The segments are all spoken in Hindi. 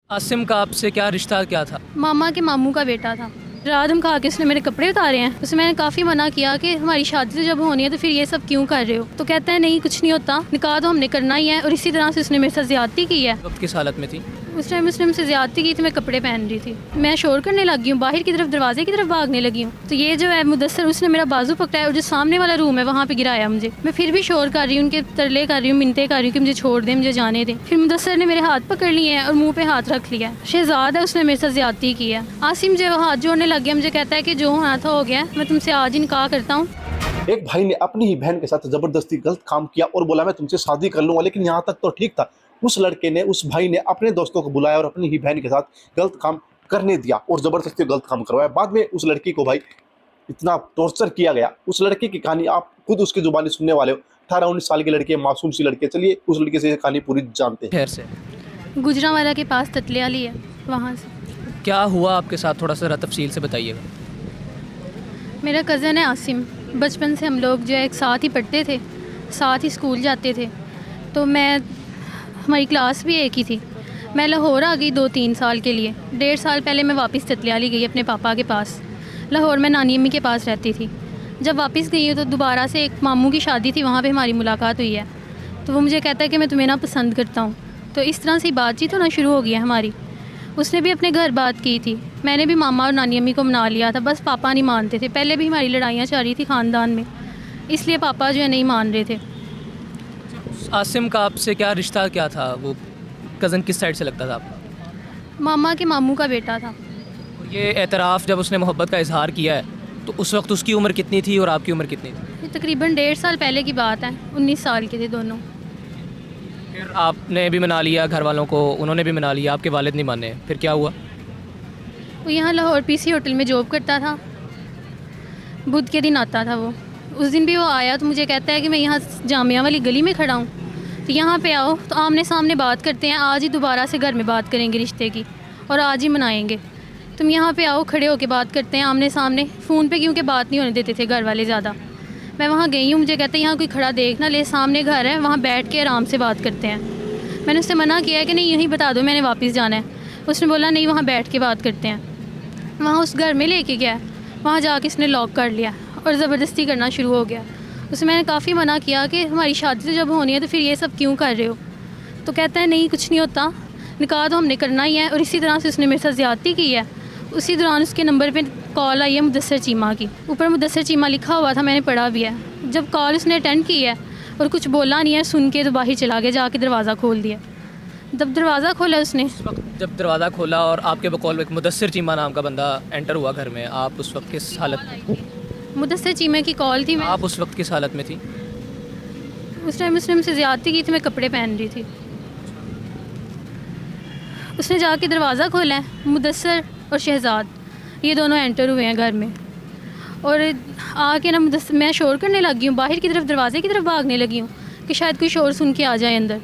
आसिम का आपसे क्या रिश्ता क्या था? मामा के मामू का बेटा था। रात हम खा के उसने मेरे कपड़े उतारे हैं। उससे मैंने काफ़ी मना किया कि हमारी शादी तो जब होनी है तो फिर ये सब क्यों कर रहे हो। तो कहता है नहीं कुछ नहीं होता, निकाह तो हमने करना ही है। और इसी तरह से उसने मेरे साथ ज़्यादती की है। वक्त किस हालत में थी? उस टाइम उसने मुझसे ज़्यादती की थी, मैं कपड़े पहन रही थी। मैं शोर करने लगी हूँ, बाहर की तरफ दरवाजे की तरफ भागने लगी हूँ। तो ये जो है मुदस्सर, उसने मेरा बाजू पकड़ा है और जो सामने वाला रूम है वहाँ पे गिराया मुझे। मैं फिर भी शोर कर रही हूँ, उनके तरले कर रही हूँ, मिन्नतें कर रही हूँ कि मुझे छोड़ दें, मुझे जाने दें। फिर मुदस्सर ने मेरे हाथ पकड़ लिए हैं और मुँह पे हाथ रख लिया है। शहजाद है, उसने मेरे साथ ज़्यादती की है। आसिम जो हाथ जोड़ने लग गया, मुझे कहता है कि जो होना था हो गया, मैं तुमसे आज ही निकाह करता हूँ। एक भाई ने अपनी ही बहन के साथ जबरदस्ती गलत काम किया और बोला मैं तुमसे शादी कर लूंगा, लेकिन यहाँ तक तो ठीक था। उस लड़के ने, उस भाई ने अपने दोस्तों को बुलाया और अपनी ही बहन के साथ गलत काम करने दिया और जबरदस्ती गलत काम करवाया। बाद में उस लड़की को भाई इतना टॉर्चर किया गया। उस लड़के की कहानी आप खुद उसकी जुबानी सुनने वाले हो। 18-19 साल की लड़की है, मासूम सी लड़की है। चलिए उस लड़के से कहानी पूरी जानते हैं। खैर से गुजरांवाला के पास ततलियाली है, वहाँ से। क्या हुआ आपके साथ, थोड़ा सा तफसील से बताइएगा। मेरा कज़न है आसिम। बचपन से हम लोग जो है एक साथ ही पढ़ते थे, साथ ही स्कूल जाते थे। तो हमारी क्लास भी एक ही थी। मैं लाहौर आ गई 2-3 साल के लिए। 1.5 साल पहले मैं वापस ततलियाली गई अपने पापा के पास। लाहौर में नानी अम्मी के पास रहती थी। जब वापस गई हूँ तो दोबारा से एक मामू की शादी थी, वहाँ पे हमारी मुलाकात हुई है। तो वो मुझे कहता है कि मैं तुम्हें ना पसंद करता हूँ। तो इस तरह से बातचीत होना शुरू हो गई है हमारी। उसने भी अपने घर बात की थी, मैंने भी मामा और नानी अम्मी को मना लिया था, बस पापा नहीं मानते थे। पहले भी हमारी लड़ाइयाँ चल रही थी ख़ानदान में, इसलिए पापा जो है नहीं मान रहे थे। आसिम का आपसे क्या रिश्ता क्या था? वो कज़न किस साइड से लगता था आपको? मामा के मामू का बेटा था। ये एतराफ़ जब उसने मोहब्बत का इजहार किया है तो उस वक्त उसकी उम्र कितनी थी और आपकी उम्र कितनी थी? ये तकरीबन 1.5 साल पहले की बात है। 19 साल के थे दोनों। फिर आपने भी मना लिया, घर वालों को उन्होंने भी मना लिया, आपके वालिद नहीं माने, फिर क्या हुआ? वो यहाँ लाहौर पीसी होटल में जॉब करता था। बुध के दिन आता था वो। उस दिन भी वो आया तो मुझे कहता है कि मैं यहाँ जामिया वाली गली में खड़ा हूँ, तो यहाँ पे आओ, तो आमने सामने बात करते हैं। आज ही दोबारा से घर में बात करेंगे रिश्ते की और आज ही मनाएंगे। तुम यहाँ पे आओ, खड़े होके बात करते हैं आमने सामने। फ़ोन पे क्योंकि बात नहीं होने देते थे घर वाले ज़्यादा। मैं वहाँ गई हूँ, मुझे कहते हैं यहाँ कोई खड़ा देख ना ले, सामने घर है, वहाँ बैठ के आराम से बात करते हैं। मैंने उससे मना किया है कि नहीं यहीं बता दो मैंने वापस जाना है। उसने बोला नहीं, वहाँ बैठ के बात करते हैं। वहाँ उस घर में लेके गया, वहाँ जाके इसने लॉक कर लिया और ज़बरदस्ती करना शुरू हो गया। उसे मैंने काफ़ी मना किया कि हमारी शादी तो जब होनी है तो फिर ये सब क्यों कर रहे हो। तो कहता है नहीं कुछ नहीं होता, निकाह तो हमने करना ही है। और इसी तरह से उसने मेरे साथ ज़्यादती की है। उसी दौरान उसके नंबर पे कॉल आई है मुदस्सर चीमा की। ऊपर मुदस्सर चीमा लिखा हुआ था, मैंने पढ़ा भी है। जब कॉल उसने अटेंड की है और कुछ बोला नहीं है, सुन के तो बाहर चला गया, जाके दरवाज़ा खोल दिया। जब दरवाज़ा खोला उसने, उस वक्त जब दरवाज़ा खोला और आपके बकौल एक मुदस्सिर चीमा नाम का बंदा एंटर हुआ घर में, आप उस वक्त किस हालत में? मुदस्सर चीमा की कॉल थी। आप उस वक्त किस हालत में थी? उस टाइम उसने मुझसे ज़्यादती की थी, मैं कपड़े पहन रही थी। उसने जाके दरवाज़ा खोला है। मुदस्सर और शहजाद ये दोनों एंटर हुए हैं घर में। और आके ना मैं शोर करने लगी हूँ, बाहर की तरफ दरवाजे की तरफ भागने लगी हूँ कि शायद कोई शोर सुन के आ जाए अंदर।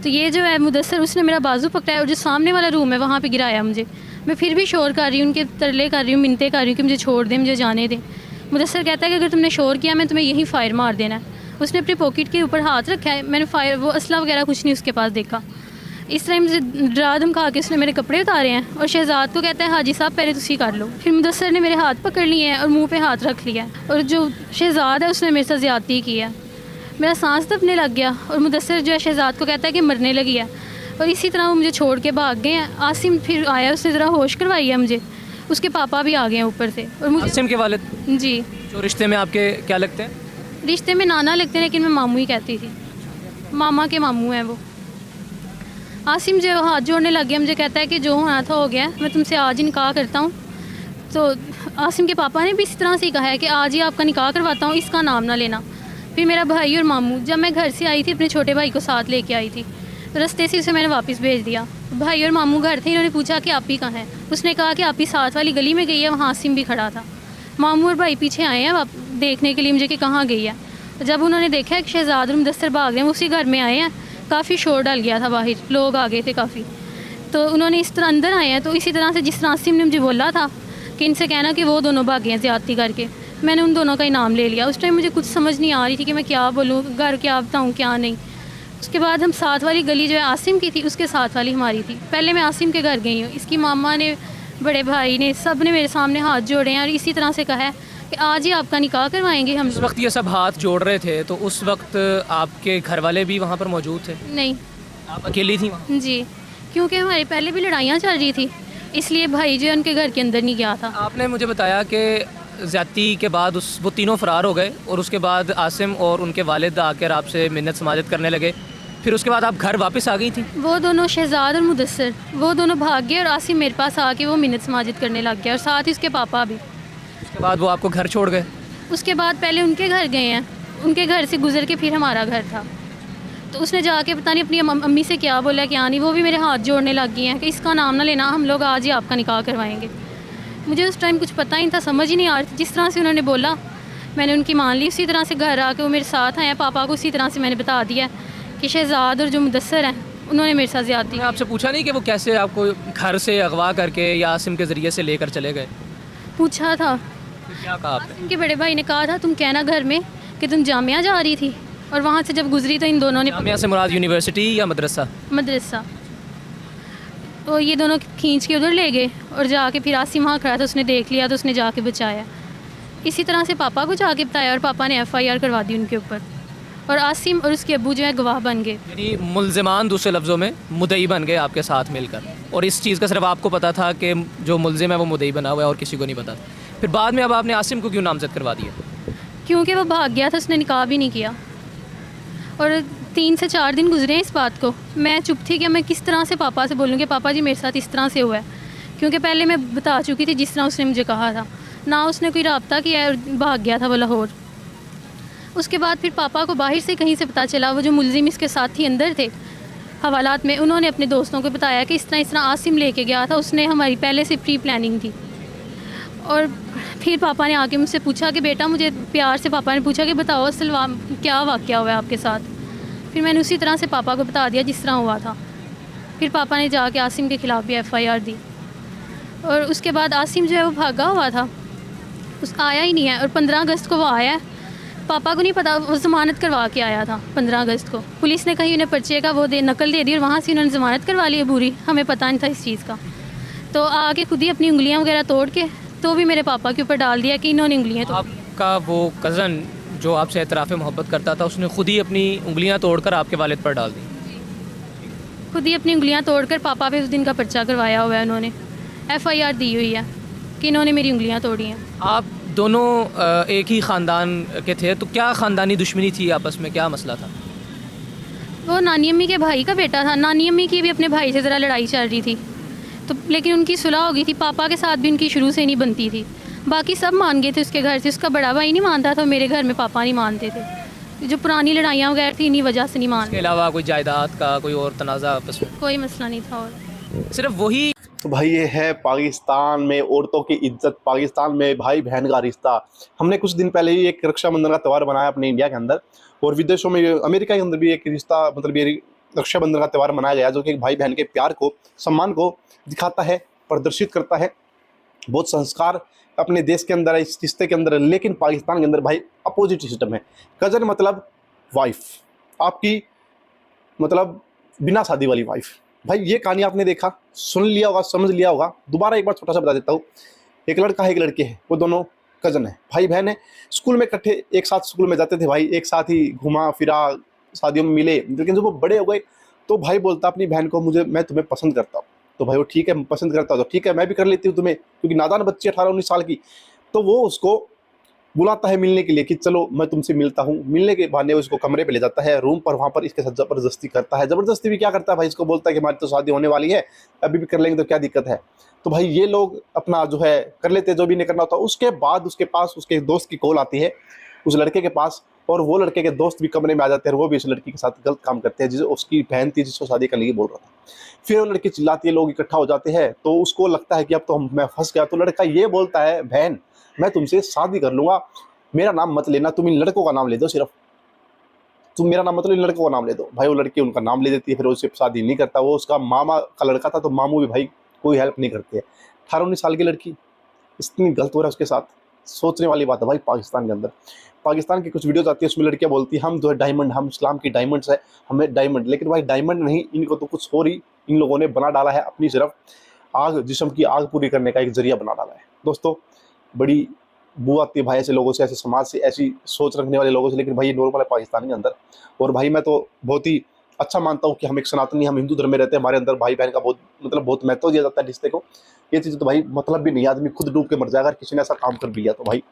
तो ये जो है मुदस्सर, उसने मेरा बाजू पकड़ा है और जो सामने वाला रूम है वहाँ पे गिराया मुझे। मैं फिर भी शोर कर रही हूँ, उनके तरले कर रही हूँ, मिन्नतें कर रही हूँ कि मुझे छोड़ दें, मुझे जाने दें। मुदस्सर कहता है कि अगर तुमने शोर किया मैं तुम्हें यहीं फ़ायर मार देना है। उसने अपनी पॉकेट के ऊपर हाथ रखा है। मैंने फ़ायर, वो असला वगैरह कुछ नहीं उसके पास देखा। इस टाइम मुझे डरा धमका के उसने मेरे कपड़े उतारे हैं और शहजाद को कहता है हाजी साहब पहले तुसी कर लो। फिर मुदस्सर ने मेरे हाथ पकड़ लिए हैं और मुंह पे हाथ रख लिया है। और जो शहजाद है उसने मेरे साथ ज़्यादती की है। मेरा सांस दबने लग गया और मुदस्सर जो है शहजाद को कहता है कि मरने लगी है। और इसी तरह वो मुझे छोड़ के भाग गए हैं। आसिम फिर आया, उसने ज़रा होश करवाई है मुझे। उसके पापा भी आ गए हैं ऊपर से। और मुझे आसिम के वालिद जी, जो रिश्ते में आपके क्या लगते हैं? रिश्ते में नाना लगते हैं, लेकिन मैं मामू ही कहती थी। मामा के मामू हैं वो। आसिम जो हाथ जोड़ने लग गया, मुझे कहता है कि जो होना था हो गया, मैं तुमसे आज ही निकाह करता हूँ। तो आसिम के पापा ने भी इस तरह से ही कहा है कि आज ही आपका निकाह करवाता हूँ, इसका नाम ना लेना। फिर मेरा भाई और मामू, जब मैं घर से आई थी अपने छोटे भाई को साथ लेके आई थी, तो रास्ते से उसे मैंने वापस भेज दिया। भाई और मामू घर थे, इन्होंने पूछा कि आप ही कहाँ हैं। उसने कहा कि आप ही साथ वाली गली में गई है, वहाँ आसिम भी खड़ा था। मामू और भाई पीछे आए हैं देखने के लिए मुझे कि कहाँ गई है। जब उन्होंने देखा कि शहजाद और मुदस्सर भाग रहे हैं, उसी घर में आए हैं। काफ़ी शोर डल गया था, बाहर लोग आ गए थे काफ़ी। तो उन्होंने इस तरह अंदर आए हैं। तो इसी तरह से जिस तरह आसिम ने मुझे बोला था कि इनसे कहना कि वो दोनों भागे हैं ज़्यादती करके, मैंने उन दोनों का ही नाम ले लिया। उस टाइम मुझे कुछ समझ नहीं आ रही थी कि मैं क्या बोलूँ, घर क्या बताऊँ क्या नहीं। उसके बाद हम साथ वाली गली जो है आसिम की थी, उसके साथ वाली हमारी थी। पहले मैं आसिम के घर गई हूँ, इसकी मामा ने, बड़े भाई ने, सब ने मेरे सामने हाथ जोड़े हैं और इसी तरह से कहा है कि आज ही आपका निकाह करवाएंगे हम। उस वक्त ये सब हाथ जोड़ रहे थे, तो उस वक्त आपके घर वाले भी वहाँ पर मौजूद थे? नहीं आप अकेली थी वहाँ? जी, क्योंकि हमारे पहले भी लड़ाइयाँ चल रही थी, इसलिए भाई जो है उनके घर के अंदर नहीं गया था। आपने मुझे बताया कि ज़्यादती के बाद वो तीनों फ़रार हो गए और उसके बाद आसिम और उनके वालिद आकर आपसे मिन्नत समाजत करने लगे, फिर उसके बाद आप घर वापस आ गई थी? वो दोनों शहजाद और मुदस्सर, वो दोनों भाग गए और आसिम मेरे पास आके वो मिन्नत समाजत करने लग गया और साथ ही उसके पापा भी। उसके बाद वो आपको घर छोड़ गए? उसके बाद पहले उनके घर गए हैं, उनके घर से गुजर के फिर हमारा घर था, तो उसने जाके पता नहीं अपनी अम्मी से क्या बोला क्या नहीं, वो भी मेरे हाथ जोड़ने लग गई हैं कि इसका नाम ना लेना, हम लोग आज ही आपका निकाह करवाएंगे। मुझे उस टाइम कुछ पता ही था, समझ ही नहीं आ रही थी। जिस तरह से उन्होंने बोला मैंने उनकी मान ली, उसी तरह से घर आके वो मेरे साथ आए हैं। पापा को उसी तरह से मैंने बता दिया कि शहजाद और जो मुदस्सर हैं उन्होंने मेरे साथ ज़्यादती की। आपसे पूछा नहीं कि वो कैसे आपको घर से अगवा करके या आसिम के ज़रिए से लेकर चले गए? पूछा था, फिर क्या कहा आपने? उनके बड़े भाई ने कहा था तुम कहना घर में कि तुम जामिया जा रही थी, और वहाँ से जब गुजरी तो इन दोनों ने जामिया से मुराद यूनिवर्सिटी या मदरसा? मदरसा, तो ये दोनों खींच के उधर ले गए और जाके फिर आसिम वहाँ खड़ा था, उसने देख लिया तो उसने जाके बचाया। इसी तरह से पापा को जाके बताया और पापा ने FIR करवा दी उनके ऊपर, और आसिम और उसके अब्बू जो है गवाह बन गए। यानी मुल्ज़िमान दूसरे लफ्ज़ों में मुद्दई बन गए आपके साथ मिलकर, और इस चीज़ का सिर्फ आपको पता था कि जो मुल्ज़िम है वो मुद्दई बना हुआ है और किसी को नहीं पता था। फिर बाद में अब आपने आसिम को क्यों नामज़द करवा दिया? क्योंकि वो भाग गया था, उसने निकाह भी नहीं किया, और 3 से 4 दिन गुजरे हैं इस बात को। मैं चुप थी कि मैं किस तरह से पापा से बोलूँगी पापा जी मेरे साथ इस तरह से हुआ है, क्योंकि पहले मैं बता चुकी थी जिस तरह उसने मुझे कहा था, ना उसने कोई रब्ता किया और भाग गया था वो लाहौर। उसके बाद फिर पापा को बाहर से कहीं से पता चला, वो जो मुलजिम इसके साथ ही अंदर थे हवालात में, उन्होंने अपने दोस्तों को बताया कि इस तरह आसिम लेके गया था, उसने हमारी पहले से प्री प्लानिंग थी। और फिर पापा ने आके मुझसे पूछा कि बेटा, मुझे प्यार से पापा ने पूछा कि बताओ असल क्या वाक़या हुआ है आपके साथ। फिर मैंने उसी तरह से पापा को बता दिया जिस तरह हुआ था। फिर पापा ने जाके आसिम के ख़िलाफ़ भी FIR दी, और उसके बाद आसिम जो है वो भागा हुआ था, उस आया ही नहीं है, और 15 अगस्त को वो आया है। पापा को नहीं पता, वो ज़मानत करवा के आया था 15 अगस्त को। पुलिस ने कहीं उन्हें पर्चे का वो नकल दे दी और वहाँ से उन्होंने ज़मानत करवा ली है पूरी, हमें पता नहीं था इस चीज़ का। तो आके खुद ही अपनी उंगलियाँ वगैरह तोड़ के तो भी मेरे पापा के ऊपर डाल दिया कि इन्होंने उंगलियाँ तोड़। आपका वो कज़न जो आपसे एतराफ़ मोहब्बत करता था, उसने खुद ही अपनी उंगलियां तोड़कर आपके वालिद पर डाल दी? खुद ही अपनी उंगलियां तोड़कर पापा पे उस दिन का पर्चा करवाया हुआ है, उन्होंने FIR दी हुई है कि इन्होंने मेरी उंगलियां तोड़ी हैं। आप दोनों एक ही ख़ानदान के थे, तो क्या ख़ानदानी दुश्मनी थी आपस में, क्या मसला था? वो नानी अम्मी के भाई का बेटा था, नानी अम्मी की भी अपने भाई से ज़रा लड़ाई चल रही थी, तो लेकिन उनकी सुलह हो गई थी। पापा के साथ भी उनकी शुरू से नहीं बनती थी, बाकी सब मान गए थे उसके घर से। उसका बड़ा भाई नहीं मानता था, मेरे घर में पापा नहीं मानते थे। जो पुरानी लड़ाइयाँ वगैरह थी इन्हीं वजह से नहीं मान। इसके अलावा कोई जायदाद का कोई और तनाज़ा आपस में? कोई मसला नहीं था, और सिर्फ वही। तो भाई ये है पाकिस्तान में औरतों की इज्जत, पाकिस्तान में भाई बहन का रिश्ता। हमने कुछ दिन पहले ही एक रक्षाबंधन का त्यौहार बनाया अपने इंडिया के अंदर, और विदेशों में अमेरिका के अंदर भी एक रिश्ता, मतलब ये रक्षाबंधन का त्यौहार मनाया गया, जो कि भाई बहन के प्यार को, सम्मान को दिखाता है, प्रदर्शित करता है। बहुत संस्कार अपने देश के अंदर है इस रिश्ते के अंदर, लेकिन पाकिस्तान के अंदर भाई अपोजिट सिस्टम है। कज़न मतलब वाइफ, आपकी मतलब बिना शादी वाली वाइफ। भाई ये कहानी आपने देखा, सुन लिया होगा, समझ लिया होगा। दोबारा एक बार छोटा सा बता देता हूँ। एक लड़का है, एक लड़की है, वो दोनों कज़न है, भाई बहन है। स्कूल में इकट्ठे एक साथ स्कूल में जाते थे भाई, एक साथ ही घुमा फिरा, शादियों में मिले। लेकिन जब वो बड़े हो गए तो भाई बोलता अपनी बहन को, मैं तुम्हें पसंद करता हूँ। तो भाई वो ठीक है, पसंद करता हूँ तो ठीक है, मैं भी कर लेती हूँ तुम्हें, क्योंकि नादान बच्ची 18-19 साल की। तो वो उसको बुलाता है मिलने के लिए कि चलो मैं तुमसे मिलता हूँ। मिलने के बहाने उसको कमरे पे ले जाता है, रूम पर, वहाँ पर इसके साथ ज़बरदस्ती करता है। ज़बरदस्ती भी क्या करता है भाई, इसको बोलता है कि हमारी तो शादी होने वाली है, अभी भी कर लेंगे तो क्या दिक्कत है। तो भाई ये लोग अपना जो है कर लेते हैं, जो भी नहीं करना होता। उसके बाद उसके पास उसके दोस्त की कॉल आती है उस लड़के के पास, और वो लड़के के दोस्त भी कमरे में आ जाते हैं, वो भी उस लड़की के साथ गलत काम करते हैं, जिसे उसकी बहन थी जिसको शादी करने की बोल रहा था। फिर वो लड़की चिल्लाती है, लोग इकट्ठा हो जाते हैं, तो उसको लगता है कि अब तो मैं फंस गया। तो लड़का ये बोलता है, बहन मैं तुमसे शादी कर लूँगा, मेरा नाम मत लेना, तुम इन लड़कों का नाम ले दो, सिर्फ तुम मेरा नाम मत लो, इन लड़कों का नाम ले दो। भाई वो लड़की उनका नाम ले देती है, फिर उससे शादी नहीं करता। वो उसका मामा का लड़का था, तो मामू भी भाई कोई हेल्प नहीं करते। 18-19 साल की लड़की, इतनी गलत हो रहा है उसके साथ, सोचने वाली बात है भाई। पाकिस्तान के अंदर, पाकिस्तान की कुछ वीडियोस आती है, उसमें लड़कियां बोलती है हम जो है डायमंड, हम इस्लाम की डायमंड्स है, हमें डायमंड। लेकिन भाई डायमंड नहीं, इनको तो कुछ और ही इन लोगों ने बना डाला है, अपनी सिर्फ आग, जिस्म की आग पूरी करने का एक जरिया बना डाला है। दोस्तों बड़ी बू आती है भाई ऐसे लोगों से, ऐसे समाज से, ऐसी सोच रखने वाले लोगों से। लेकिन भाई ये नॉर्मल है पाकिस्तान के अंदर। और भाई मैं तो बहुत ही अच्छा मानता हूँ कि हम एक सनातनी, हम हिंदू धर्म में रहते हैं, हमारे अंदर भाई बहन का बहुत महत्व दिया जाता है रिश्ते को। ये चीज़ तो भाई मतलब भी नहीं है, आदमी खुद डूब के मर जाएगा अगर किसी ने ऐसा काम कर लिया तो। भाई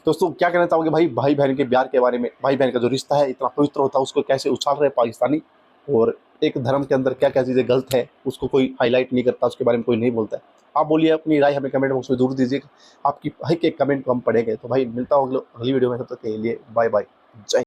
दोस्तों क्या कहना चाहोगे भाई बहन के प्यार के बारे में? भाई बहन का जो रिश्ता है इतना पवित्र होता है, उसको कैसे उछाल रहे पाकिस्तानी। और एक धर्म के अंदर क्या क्या चीज़ें गलत है उसको कोई हाईलाइट नहीं करता, उसके बारे में कोई नहीं बोलता है। आप बोलिए, अपनी राय हमें कमेंट बॉक्स में जरूर दीजिएगा। आपकी हर एक कमेंट को हम पढ़ेंगे। तो भाई मिलता हूँ अगली वीडियो में, तब तक के लिए बाय बाय, जय।